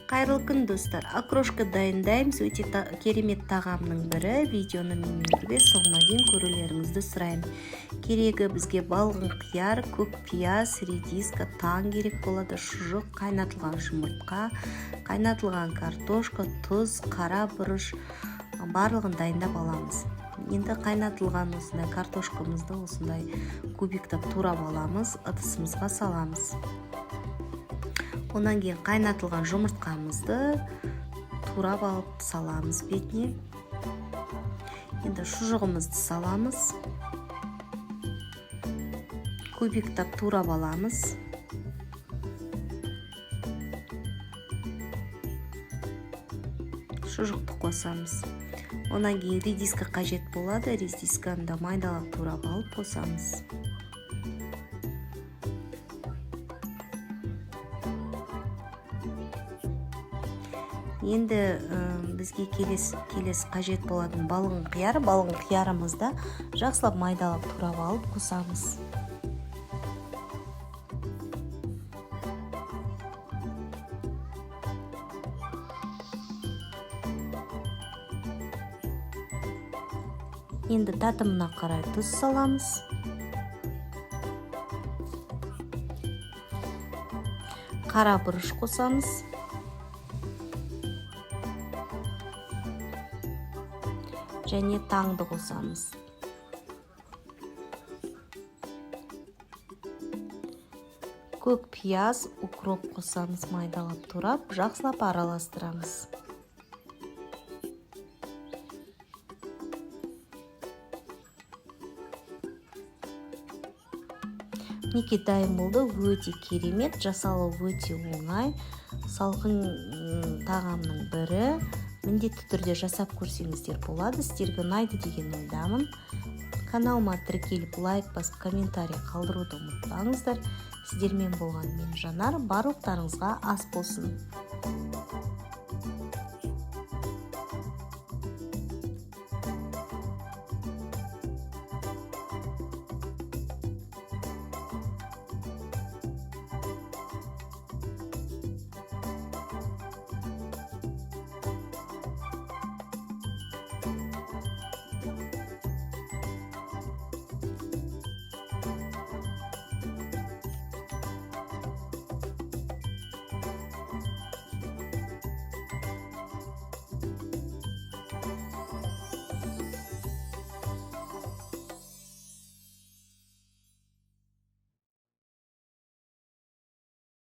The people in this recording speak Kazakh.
Қайырлы күн достар. Окрошка дайындаймыз. Өте керемет тағамның бірі. Видеоны менің соңына дейін көрулеріңізді сұраймын. Керегі бізге балғын қияр, көк пияз, редиска, таң керек болады, шұжық, қайнатылған жұмыртқа, қайнатылған картошка, тұз, қара бұрыш, барлығын дайындап аламыз. Енді қайнатылған осындай картошкамызды осындай кубиктап турап аламыз, ыдысымызға саламыз. Онан кейін қайнатылған жұмыртқамызды турап алып саламыз бетіне. Енді шұжығымызды саламыз. Кубиктап турап аламыз. Шұжықты қосамыз. Онан кейін редиска қажет болады. Редисканы да майдалап турап алып қосамыз. Енді бізге келесі қажет болатын балғын қияр. Балғын қиярымызды жақсылап майдалап турап алып қосамыз. Енді татымына қарай тұз саламыз. Қара бұрыш қосамыз. Және таңды қосамыз. Көк пияз, укроп қосамыз, майдалап турап, жақсылап араластырамыз. Мінекей дайын болды. Өте керемет, жасалу өте оңай. Салқын тағамның бірі. Міндетті түрде жасап көрсеңіздер болады. Сіздерге ұнайды деген ойдамын. Каналыма тіркеліп лайк басып комментарий қалдыруды ұмытпаңыздар. Сіздермен болған мен Жанар. Барлықтарыңызға ас болсын.